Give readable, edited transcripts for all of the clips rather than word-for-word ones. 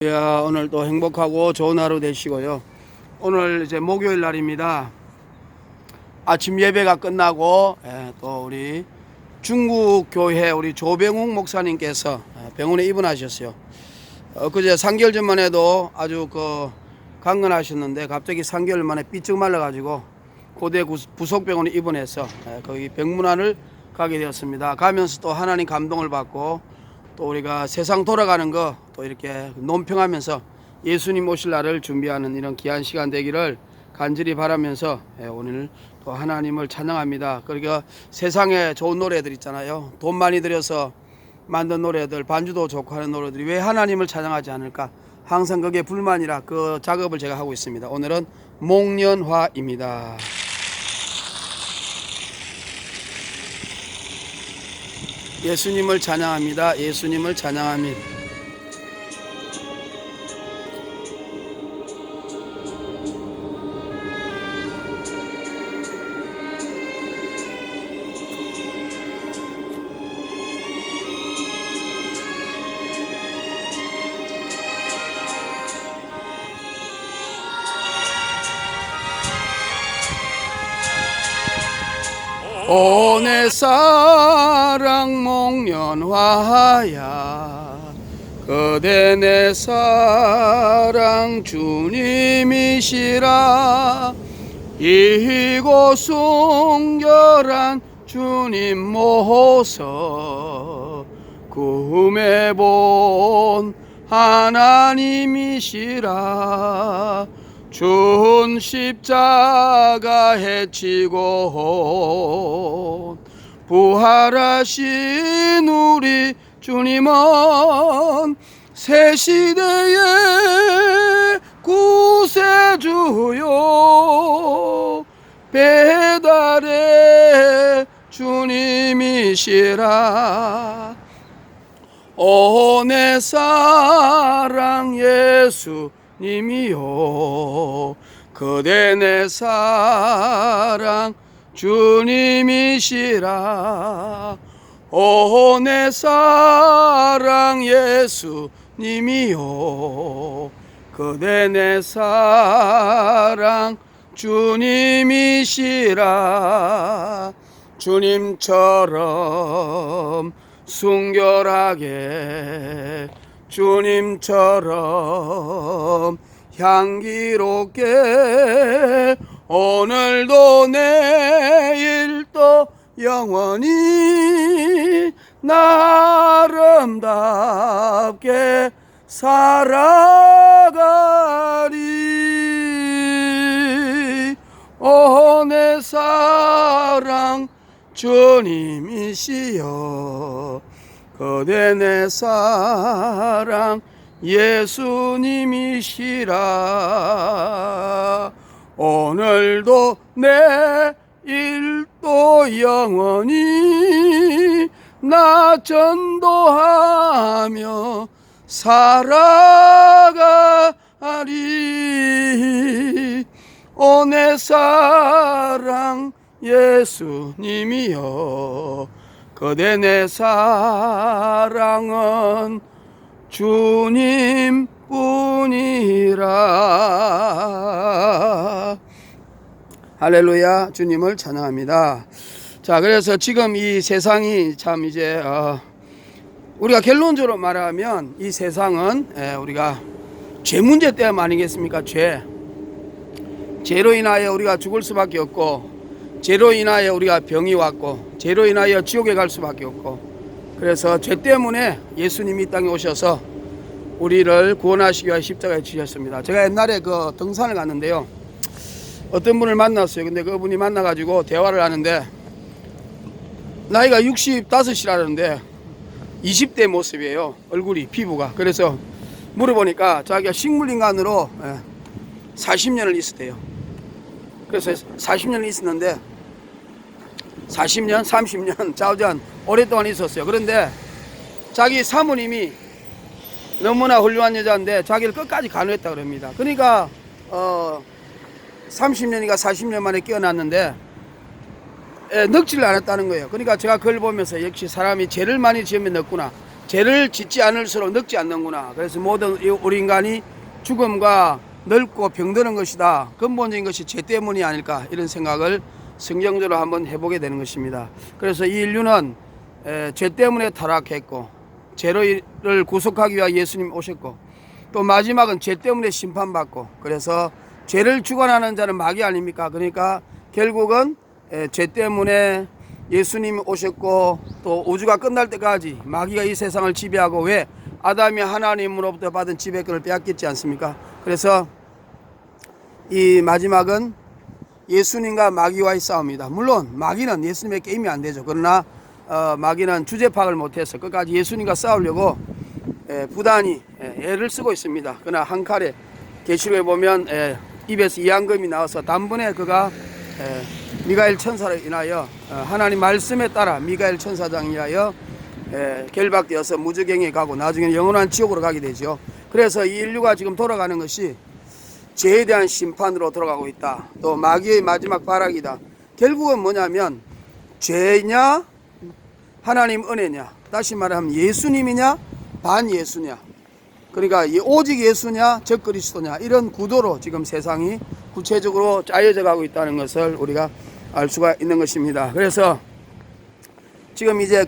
오늘도 행복하고 좋은 하루 되시고요. 오늘 이제 목요일 날입니다. 아침 예배가 끝나고 또 우리 중국 교회 우리 조병욱 목사님께서 병원에 입원하셨어요. 그제 3개월 전만 해도 아주 강건하셨는데 갑자기 3개월 만에 삐쩍 말라가지고 고대 부속병원에 입원해서 거기 병문안을 가게 되었습니다. 가면서 또 하나님 감동을 받고 또 우리가 세상 돌아가는 거 또 이렇게 논평하면서 예수님 오실 날을 준비하는 이런 귀한 시간 되기를 간절히 바라면서 오늘 또 하나님을 찬양합니다. 그러니까 세상에 좋은 노래들 있잖아요. 돈 많이 들여서 만든 노래들, 반주도 좋고 하는 노래들이 왜 하나님을 찬양하지 않을까? 항상 그게 불만이라 그 작업을 제가 하고 있습니다. 오늘은 목련화입니다. 예수님을 찬양합니다. 예수님을 찬양합니다. 오 내 사랑 목련화야 그대 내 사랑 주님이시라 이곳 순결한 주님 모서 꿈에 본 하나님이시라 준 십자가 헤치고 부활하신 우리 주님은 새 시대의 구세주요 배달의 주님이시라 오 내 사랑 예수 님이요 그대 내 사랑 주님이시라 오 내 사랑 예수님이요 그대 내 사랑 주님이시라 주님처럼 순결하게 주님처럼 향기롭게 오늘도 내일도 영원히 아름답게 살아가리 오 내 사랑 주님이시여 그대 내 사랑 예수님이시라 오늘도 내일도 영원히 나 전도하며 살아가리 오 내 사랑 예수님이여 그대 내 사랑은 주님뿐이라 할렐루야 주님을 찬양합니다. 자 그래서 지금 이 세상이 참 이제 우리가 결론적으로 말하면 이 세상은 우리가 죄 문제 때문 아니겠습니까? 죄로 인하여 우리가 죽을 수밖에 없고 죄로 인하여 우리가 병이 왔고 죄로 인하여 지옥에 갈 수밖에 없고 그래서 죄 때문에 예수님이 이 땅에 오셔서 우리를 구원하시기 위해 십자가에 지셨습니다. 제가 옛날에 등산을 갔는데요. 어떤 분을 만났어요. 근데 그분이 만나가지고 대화를 하는데 나이가 65이라는데 20대 모습이에요. 얼굴이 피부가. 그래서 물어보니까 자기가 식물인간으로 40년을 있었대요. 그래서 40년을 있었는데 40년, 30년 좌우전 오랫동안 있었어요. 그런데 자기 사모님이 너무나 훌륭한 여자인데 자기를 끝까지 간호했다 그럽니다. 그러니까 30년이가 40년 만에 깨어났는데 늙지를 않았다는 거예요. 그러니까 제가 그걸 보면서 역시 사람이 죄를 많이 지으면 늙구나. 죄를 짓지 않을수록 늙지 않는구나. 그래서 모든 우리 인간이 죽음과 늙고 병드는 것이다. 근본적인 것이 죄 때문이 아닐까, 이런 생각을 성경적으로 한번 해보게 되는 것입니다. 그래서 이 인류는 죄 때문에 타락했고, 죄를 구속하기 위해 예수님 오셨고, 또 마지막은 죄 때문에 심판받고, 그래서 죄를 주관하는 자는 마귀 아닙니까? 그러니까 결국은 죄 때문에 예수님이 오셨고, 또 우주가 끝날 때까지 마귀가 이 세상을 지배하고, 왜? 아담이 하나님으로부터 받은 지배권을 빼앗겼지 않습니까? 그래서 이 마지막은 예수님과 마귀와의 싸움이다. 물론 마귀는 예수님의 게임이 안 되죠. 그러나 마귀는 주제 파악을 못해서 끝까지 예수님과 싸우려고 부단히 애를 쓰고 있습니다. 그러나 한 칼에 계시록에 보면 입에서 이양금이 나와서 단번에 그가 미가엘 천사로 인하여 하나님 말씀에 따라 미가엘 천사장에 의하여 결박되어서 무저갱에 가고 나중에는 영원한 지옥으로 가게 되죠. 그래서 이 인류가 지금 돌아가는 것이 죄에 대한 심판으로 돌아가고 있다. 또 마귀의 마지막 발악이다. 결국은 뭐냐면 죄냐 하나님 은혜냐, 다시 말하면 예수님이냐 반예수냐, 그러니까 오직 예수냐 적그리스도냐, 이런 구도로 지금 세상이 구체적으로 짜여져 가고 있다는 것을 우리가 알 수가 있는 것입니다. 그래서 지금 이제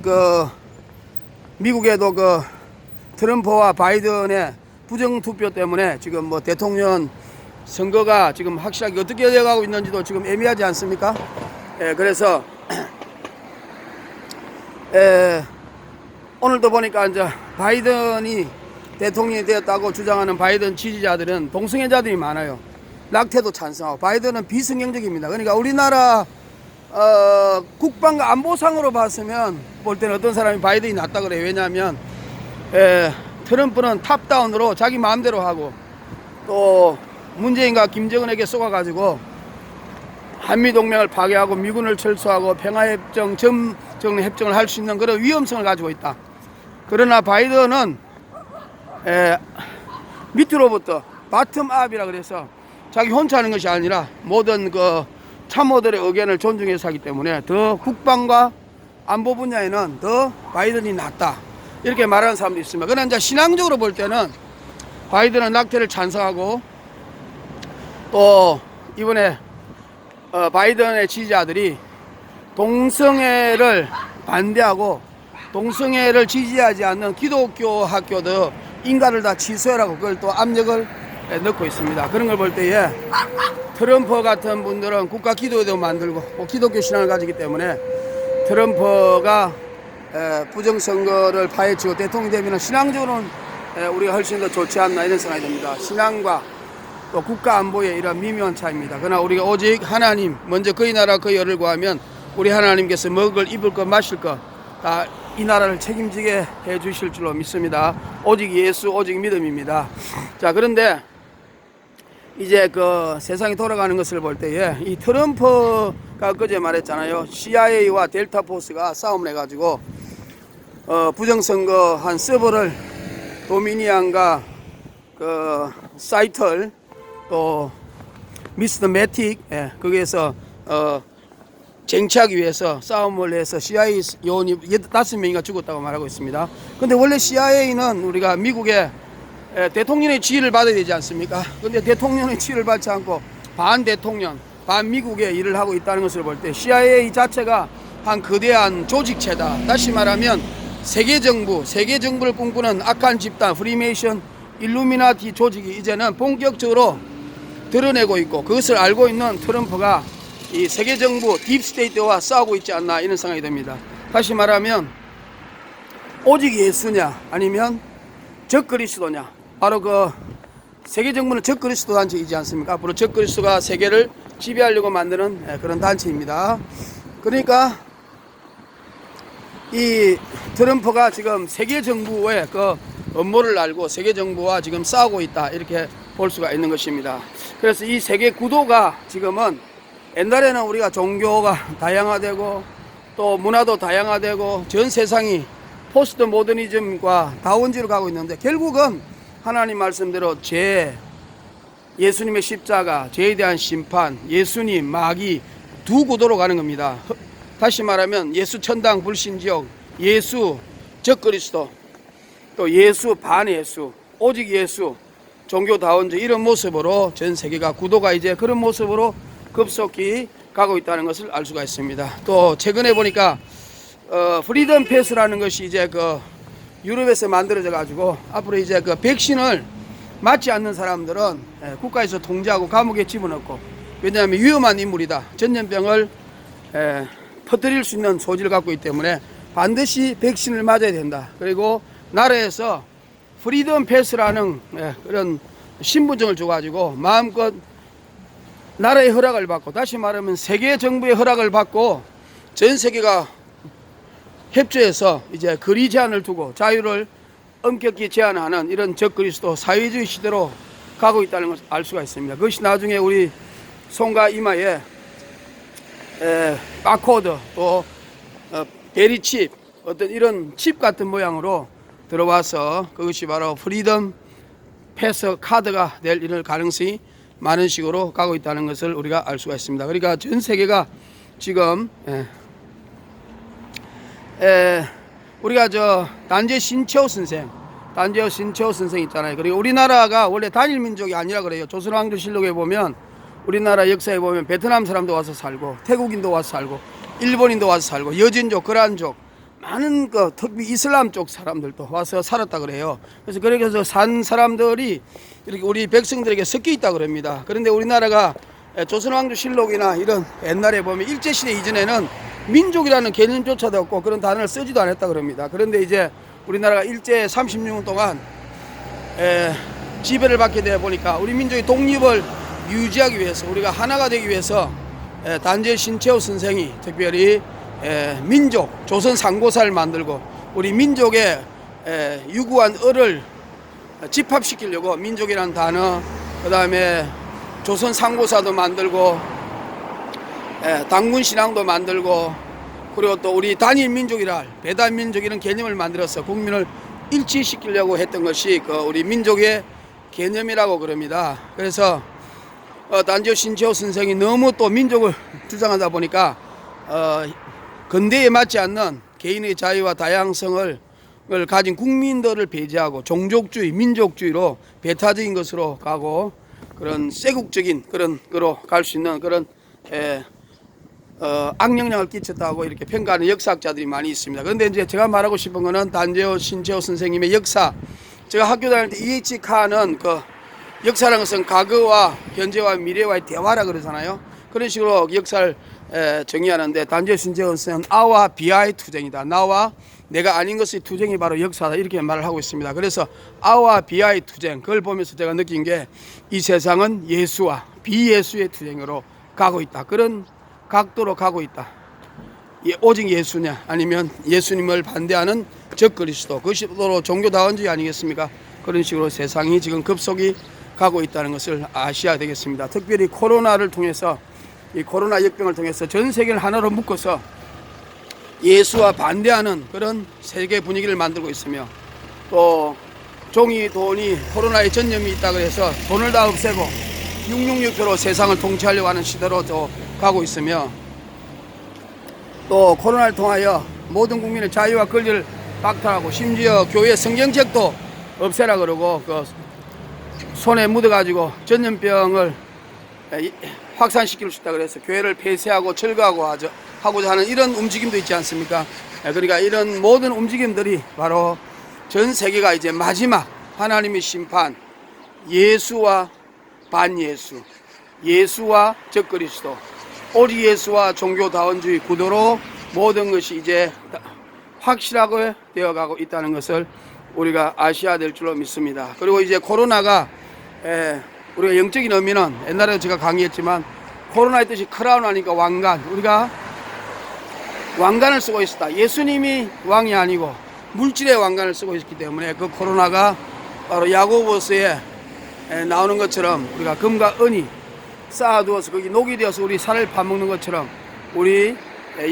미국에도 트럼프와 바이든의 부정투표 때문에 지금 뭐 대통령 선거가 지금 확실하게 어떻게 되어가고 있는지도 지금 애매하지 않습니까? 그래서 오늘도 보니까 이제 바이든이 대통령이 되었다고 주장하는 바이든 지지자들은 동성애자들이 많아요. 낙태도 찬성하고. 바이든은 비성경적입니다. 그러니까 우리나라 국방과 안보상으로 봤으면 볼 때는 어떤 사람이 바이든이 낫다 그래요. 왜냐하면 트럼프는 탑다운으로 자기 마음대로 하고, 또 문재인과 김정은에게 쏘아가지고 한미동맹을 파괴하고 미군을 철수하고 평화협정, 정례협정을 할 수 있는 그런 위험성을 가지고 있다. 그러나 바이든은 밑으로부터 바텀업이라 그래서 자기 혼자 하는 것이 아니라 모든 참모들의 의견을 존중해서 하기 때문에 더 국방과 안보 분야에는 더 바이든이 낫다, 이렇게 말하는 사람도 있습니다. 그러나 이제 신앙적으로 볼 때는 바이든은 낙태를 찬성하고, 또 이번에 바이든의 지지자들이 동성애를 반대하고 동성애를 지지하지 않는 기독교 학교도 인가를 다 취소하라고 그걸 또 압력을 넣고 있습니다. 그런 걸 볼 때에 트럼프 같은 분들은 국가 기도회도 만들고 기독교 신앙을 가지기 때문에 트럼프가 부정선거를 파헤치고 대통령이 되면 신앙적으로는 우리가 훨씬 더 좋지 않나, 이런 생각이 듭니다. 신앙과 또 국가 안보의 이런 미묘한 차이입니다. 그러나 우리가 오직 하나님, 먼저 그의 나라 그의 의를 구하면 우리 하나님께서 먹을 입을 것 마실 것 다 이 나라를 책임지게 해 주실 줄로 믿습니다. 오직 예수, 오직 믿음입니다. 자, 그런데 이제 세상이 돌아가는 것을 볼 때에 이 트럼프가 그제 말했잖아요. CIA와 델타 포스가 싸움을 해가지고 부정선거 한 서버를 도미니안과 사이틀 또 미스터 매틱 거기에서 쟁취하기 위해서 싸움을 해서 CIA 요원이 5명이가 죽었다고 말하고 있습니다. 근데 원래 CIA는 우리가 미국의 대통령의 지휘를 받아야 되지 않습니까? 근데 대통령의 지휘를 받지 않고 반대통령, 반미국의 일을 하고 있다는 것을 볼 때 CIA 자체가 한 거대한 조직체다. 다시 말하면 세계정부를 꿈꾸는 악한 집단 프리메이션 일루미나티 조직이 이제는 본격적으로 드러내고 있고, 그것을 알고 있는 트럼프가 이 세계정부 딥스테이트와 싸우고 있지 않나, 이런 생각이 듭니다. 다시 말하면 오직 예수냐 아니면 적그리스도냐, 바로 세계정부는 적그리스도 단체이지 않습니까? 앞으로 적그리스도가 세계를 지배하려고 만드는 그런 단체입니다. 그러니까 이 트럼프가 지금 세계정부의 업무를 알고 세계정부와 지금 싸우고 있다, 이렇게 볼 수가 있는 것입니다. 그래서 이 세계 구도가 지금은, 옛날에는 우리가 종교가 다양화되고 또 문화도 다양화되고 전 세상이 포스트 모더니즘과 다원주의로 가고 있는데, 결국은 하나님 말씀대로 예수님의 십자가, 죄에 대한 심판, 예수님, 마귀 두 구도로 가는 겁니다. 다시 말하면 예수 천당 불신지옥, 예수 적그리스도. 또 예수, 반예수, 오직 예수, 종교다원주의 이런 모습으로 전 세계가 구도가 이제 그런 모습으로 급속히 가고 있다는 것을 알 수가 있습니다. 또 최근에 보니까 프리덤 패스라는 것이 이제 그 유럽에서 만들어져 가지고 앞으로 이제 그 백신을 맞지 않는 사람들은 국가에서 통제하고 감옥에 집어넣고, 왜냐하면 위험한 인물이다, 전염병을 퍼뜨릴 수 있는 소질을 갖고 있기 때문에 반드시 백신을 맞아야 된다. 그리고 나라에서 프리덤 패스라는 그런 신분증을 줘가지고 마음껏 나라의 허락을 받고, 다시 말하면 세계 정부의 허락을 받고 전 세계가 협조해서 이제 거리 제한을 두고 자유를 엄격히 제한하는 이런 적그리스도 사회주의 시대로 가고 있다는 것을 알 수가 있습니다. 그것이 나중에 우리 손과 이마에 바코드 또 베리칩, 어떤 이런 칩 같은 모양으로 들어와서 그것이 바로 프리덤 패스 카드가 될 이런 가능성이 많은 식으로 가고 있다는 것을 우리가 알 수가 있습니다. 그러니까 전 세계가 지금 우리가 단재 신채호 선생 있잖아요. 그리고 우리나라가 원래 단일 민족이 아니라 그래요. 조선왕조실록에 보면, 우리나라 역사에 보면 베트남 사람도 와서 살고, 태국인도 와서 살고, 일본인도 와서 살고, 여진족, 거란족, 많은 특히 이슬람 쪽 사람들도 와서 살았다 그래요. 그래서 그렇게 산 사람들이 이렇게 우리 백성들에게 섞여 있다 그럽니다. 그런데 우리나라가 조선왕조실록이나 이런 옛날에 보면 일제시대 이전에는 민족이라는 개념조차도 없고 그런 단어를 쓰지도 않았다 그럽니다. 그런데 이제 우리나라가 일제 36년 동안 지배를 받게 되어 보니까 우리 민족의 독립을 유지하기 위해서, 우리가 하나가 되기 위해서 단재 신채호 선생이 특별히 민족 조선 상고사를 만들고 우리 민족의 유구한 을을 집합시키려고 민족이라는 단어, 그 다음에 조선 상고사도 만들고 당군 신앙도 만들고, 그리고 또 우리 단일 민족이라 배단 민족 이런 개념을 만들어서 국민을 일치시키려고 했던 것이 우리 민족의 개념이라고 그럽니다. 그래서 단재 신채호 선생이 너무 또 민족을 주장하다 보니까 근대에 맞지 않는 개인의 자유와 다양성을 가진 국민들을 배제하고 종족주의, 민족주의로 배타적인 것으로 가고 그런 쇄국적인 그런 거로 갈 수 있는 그런 악영향을 끼쳤다고 이렇게 평가하는 역사학자들이 많이 있습니다. 그런데 이제 제가 말하고 싶은 거는 단재 신채호 선생님의 역사, 제가 학교 다닐 때 E.H. 칸은 역사라는 것은 과거와 현재와 미래와의 대화라 그러잖아요. 그런 식으로 역사를 정의하는데, 단재 신채호 선생은 아와 비아의 투쟁이다. 나와 내가 아닌 것의 투쟁이 바로 역사다, 이렇게 말을 하고 있습니다. 그래서 아와 비아의 투쟁, 그걸 보면서 제가 느낀 게 이 세상은 예수와 비예수의 투쟁으로 가고 있다. 그런 각도로 가고 있다. 오직 예수냐 아니면 예수님을 반대하는 적그리스도, 그것이 바로 종교다원주의 아니겠습니까? 그런 식으로 세상이 지금 급속히 가고 있다는 것을 아셔야 되겠습니다. 특별히 코로나를 통해서, 이 코로나 역병을 통해서 전 세계를 하나로 묶어서 예수와 반대하는 그런 세계 분위기를 만들고 있으며, 또 종이 돈이 코로나에 전염이 있다고 해서 돈을 다 없애고 666표로 세상을 통치하려고 하는 시대로 또 가고 있으며, 또 코로나를 통하여 모든 국민의 자유와 권리를 박탈하고 심지어 교회 성경책도 없애라 그러고 손에 묻어가지고 전염병을 확산시킬 수 있다 그래서 교회를 폐쇄하고 철거하고 하고자 하는 이런 움직임도 있지 않습니까? 그러니까 이런 모든 움직임들이 바로 전 세계가 이제 마지막 하나님의 심판, 예수와 반예수, 예수와 적그리스도, 오직 예수와 종교다원주의 구도로 모든 것이 이제 확실하게 되어가고 있다는 것을 우리가 아셔야 될 줄로 믿습니다. 그리고 이제 코로나가 우리가 영적인 의미는 옛날에 제가 강의했지만, 코로나의 뜻이 크라운 하니까 왕관, 우리가 왕관을 쓰고 있었다. 예수님이 왕이 아니고 물질의 왕관을 쓰고 있기 때문에 그 코로나가 바로 야고보서에 나오는 것처럼 우리가 금과 은이 쌓아두어서 거기 녹이 되어서 우리 살을 파먹는 것처럼 우리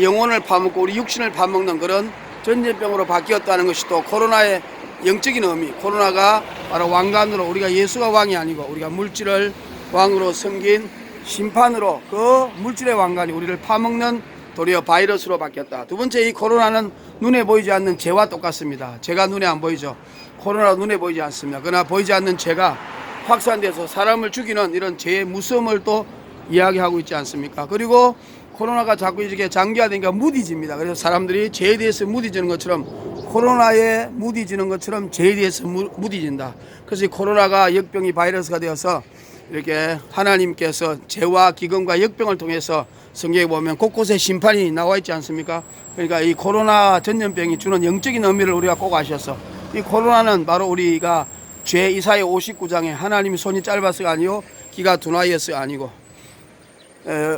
영혼을 파먹고 우리 육신을 파먹는 그런 전염병으로 바뀌었다는 것이 또 코로나의 영적인 의미, 코로나가 바로 왕관으로, 우리가 예수가 왕이 아니고 우리가 물질을 왕으로 섬긴 심판으로 그 물질의 왕관이 우리를 파먹는 도리어 바이러스로 바뀌었다. 두 번째, 이 코로나는 눈에 보이지 않는 죄와 똑같습니다. 죄가 눈에 안 보이죠. 코로나 눈에 보이지 않습니다. 그러나 보이지 않는 죄가 확산돼서 사람을 죽이는 이런 죄의 무서움을 또 이야기하고 있지 않습니까? 그리고 코로나가 자꾸 이렇게 장기화되니까 무디집니다. 그래서 사람들이 죄에 대해서 무디지는 것처럼, 코로나에 무디지는 것처럼 죄에 대해서 무디진다. 그래서 이 코로나가 역병이 바이러스가 되어서 이렇게 하나님께서 죄와 기근과 역병을 통해서 성경에 보면 곳곳에 심판이 나와 있지 않습니까? 그러니까 이 코로나 전염병이 주는 영적인 의미를 우리가 꼭 아셔서, 이 코로나는 바로 우리가 죄 이사야 59장에 하나님이 손이 짧아서가 아니요 기가 둔하여서가 아니고,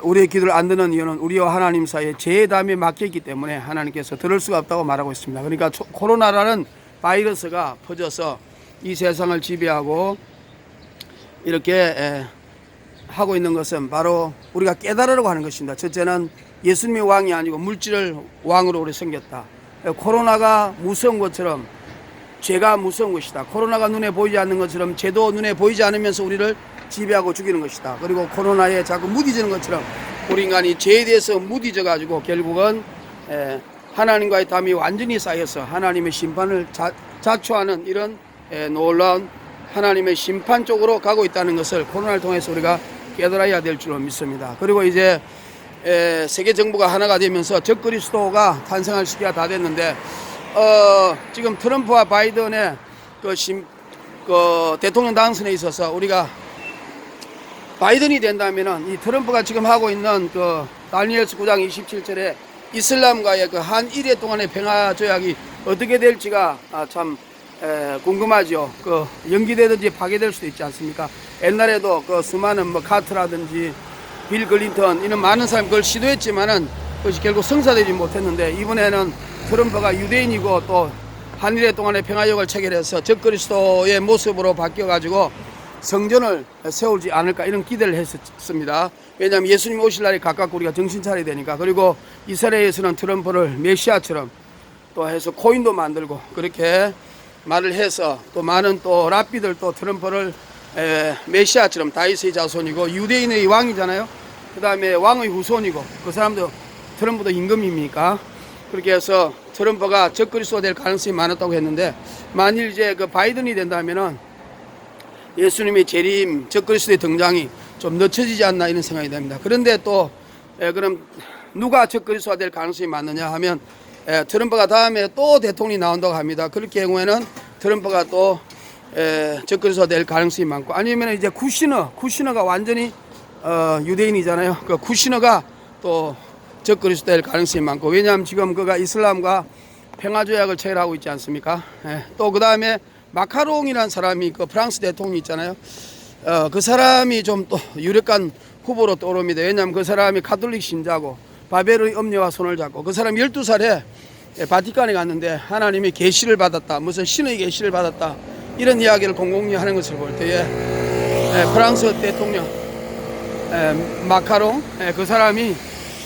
우리의 기도를 안 듣는 이유는 우리와 하나님 사이에 죄의 담이 막혀있기 때문에 하나님께서 들을 수가 없다고 말하고 있습니다. 그러니까 코로나라는 바이러스가 퍼져서 이 세상을 지배하고 이렇게 하고 있는 것은 바로 우리가 깨달으려고 하는 것입니다. 첫째는 예수님이 왕이 아니고 물질을 왕으로 우리 섬겼다. 코로나가 무서운 것처럼 죄가 무서운 것이다. 코로나가 눈에 보이지 않는 것처럼 죄도 눈에 보이지 않으면서 우리를 지배하고 죽이는 것이다. 그리고 코로나에 자꾸 무디지는 것처럼 우리 인간이 죄에 대해서 무디져 가지고 결국은 하나님과의 담이 완전히 쌓여서 하나님의 심판을 자초하는 이런 놀라운 하나님의 심판 쪽으로 가고 있다는 것을 코로나를 통해서 우리가 깨달아야 될 줄로 믿습니다. 그리고 이제 세계 정부가 하나가 되면서 적그리스도가 탄생할 시기가 다 됐는데, 지금 트럼프와 바이든의 그 대통령 당선에 있어서 우리가 바이든이 된다면은 이 트럼프가 지금 하고 있는 그 다니엘서 9장 27절에 이슬람과의 그 한일회 동안의 평화 조약이 어떻게 될지가 참 궁금하죠. 그 연기되든지 파괴될 수도 있지 않습니까? 옛날에도 그 수많은 뭐 카트라든지 빌 클린턴 이런 많은 사람이 그걸 시도했지만은 그것이 결국 성사되지 못했는데, 이번에는 트럼프가 유대인이고 또 한일회 동안의 평화조약을 체결해서 적그리스도의 모습으로 바뀌어가지고 성전을 세우지 않을까 이런 기대를 했었습니다. 왜냐하면 예수님 오실 날이 가깝고 우리가 정신 차려야 되니까. 그리고 이스라엘에서는 트럼프를 메시아처럼 또 해서 코인도 만들고 그렇게 말을 해서, 또 많은 또 랍비들 또 트럼프를 메시아처럼 다윗의 자손이고 유대인의 왕이잖아요. 그 다음에 왕의 후손이고, 그 사람도 트럼프도 임금입니까? 그렇게 해서 트럼프가 적그리스도가 될 가능성이 많았다고 했는데, 만일 이제 그 바이든이 된다면은 예수님의 재림, 적그리스도의 등장이 좀 늦춰지지 않나 이런 생각이 됩니다. 그런데 또 그럼 누가 적그리스도가 될 가능성이 많느냐 하면, 트럼프가 다음에 또 대통령이 나온다고 합니다. 그럴 경우에는 트럼프가 또 적그리스도가 될 가능성이 많고, 아니면 이제 쿠시너가 완전히 유대인이잖아요. 그 쿠시너가 또 적그리스도 될 가능성이 많고, 왜냐하면 지금 그가 이슬람과 평화조약을 체결하고 있지 않습니까? 또 그 다음에 마카롱이라는 사람이 그 프랑스 대통령이 있잖아요. 그 사람이 좀 또 유력한 후보로 떠오릅니다. 왜냐하면 그 사람이 카톨릭 신자고 바벨의 엄녀와 손을 잡고, 그 사람이 12살에 바티칸에 갔는데 하나님이 계시를 받았다, 무슨 신의 계시를 받았다, 이런 이야기를 공공히 하는 것을 볼 때에 프랑스 대통령 마카롱, 그 사람이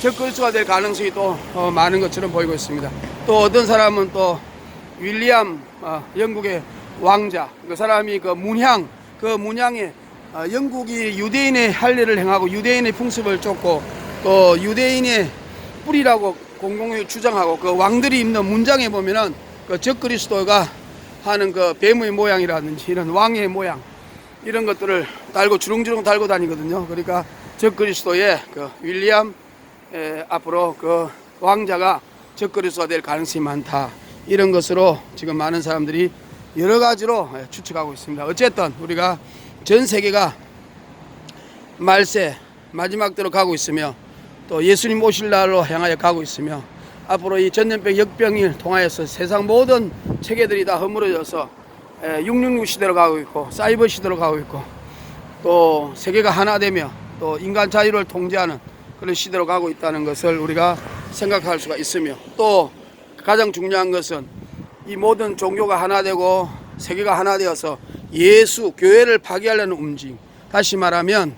적그리스도가 될 가능성이 또 많은 것처럼 보이고 있습니다. 또 어떤 사람은 또 윌리엄 영국의 왕자, 그 사람이 그 문향에 영국이 유대인의 할례를 행하고 유대인의 풍습을 쫓고 또 유대인의 뿌리라고 공공히 주장하고, 그 왕들이 입는 문장에 보면은 그 적그리스도가 하는 그 뱀의 모양이라든지 이런 왕의 모양, 이런 것들을 달고 주렁주렁 달고 다니거든요. 그러니까 적그리스도의 그 윌리엄 앞으로 그 왕자가 적그리스도가 될 가능성이 많다, 이런 것으로 지금 많은 사람들이 여러 가지로 추측하고 있습니다. 어쨌든 우리가 전 세계가 말세 마지막 때로 가고 있으며, 또 예수님 오실 날로 향하여 가고 있으며, 앞으로 이 전염병 역병을 통하여서 세상 모든 체계들이 다 허물어져서 666 시대로 가고 있고 사이버 시대로 가고 있고, 또 세계가 하나 되며 또 인간 자유를 통제하는 그런 시대로 가고 있다는 것을 우리가 생각할 수가 있으며, 또 가장 중요한 것은 이 모든 종교가 하나 되고 세계가 하나 되어서 예수, 교회를 파괴하려는 움직임, 다시 말하면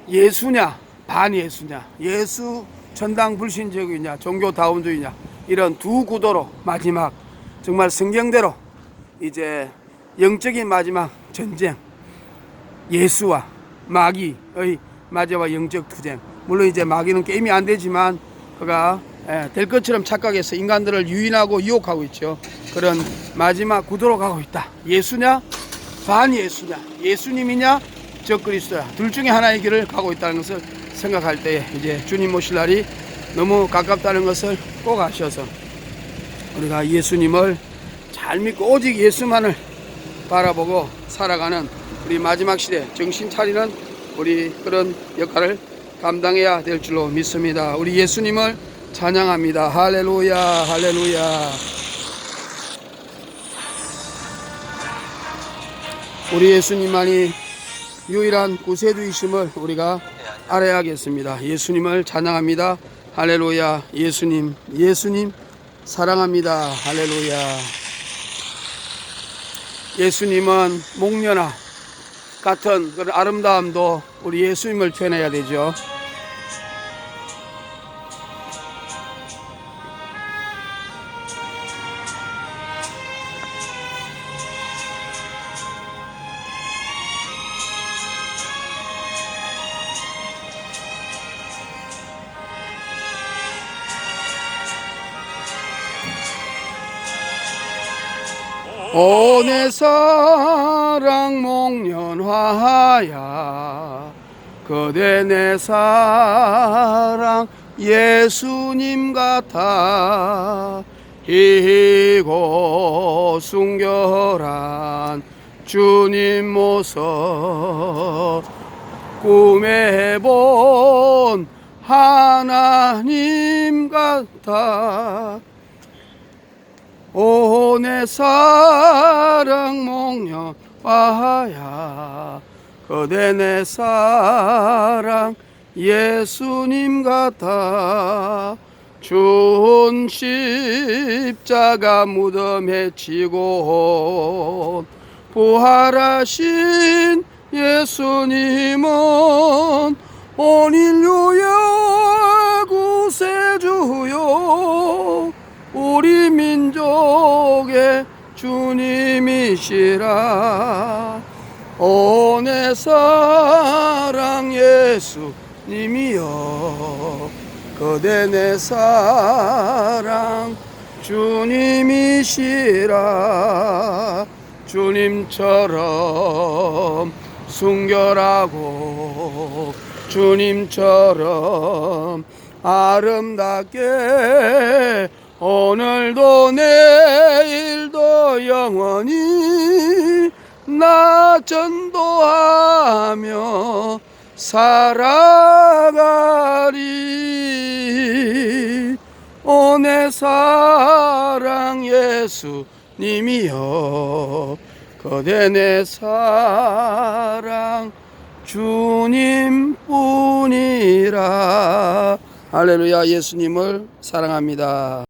예수냐 반예수냐, 예수 천당 불신제국이냐 종교다운주의냐, 이런 두 구도로 마지막 정말 성경대로 이제 영적인 마지막 전쟁, 예수와 마귀의 마지막 영적 투쟁. 물론 이제 마귀는 게임이 안 되지만 그가 될 것처럼 착각해서 인간들을 유인하고 유혹하고 있죠. 그런 마지막 구도로 가고 있다. 예수냐 반 예수냐, 예수님이냐 저 그리스도야, 둘 중에 하나의 길을 가고 있다는 것을 생각할 때 이제 주님 오실 날이 너무 가깝다는 것을 꼭 아셔서 우리가 예수님을 잘 믿고 오직 예수만을 바라보고 살아가는 우리 마지막 시대 정신 차리는 우리 그런 역할을 감당해야 될 줄로 믿습니다. 우리 예수님을 찬양합니다. 할렐루야, 할렐루야. 우리 예수님만이 유일한 구세주이심을 우리가 알아야겠습니다. 예수님을 찬양합니다. 할렐루야. 예수님, 예수님 사랑합니다. 할렐루야. 예수님은 목련화 같은 그런 아름다움도 우리 예수님을 표현해야 되죠. 오 내 사랑 목련화야 그대 내 사랑 예수님 같아 희고 순결한 주님 모습 꿈에 본 하나님 같아 오 내 사랑 목련화야 그대 내 사랑 예수님 같아 준 십자가 무덤에 지고 부활하신 예수님은 온 인류의 구세주요 우리 민족의 주님이시라 오 내 사랑 예수님이여 그대 내 사랑 주님이시라 주님처럼 순결하고 주님처럼 아름답게 오늘도 내일도 영원히 나 전도하며 살아가리 오 내 사랑 예수님이여 그대 내 사랑 주님뿐이라 할렐루야. 예수님을 사랑합니다.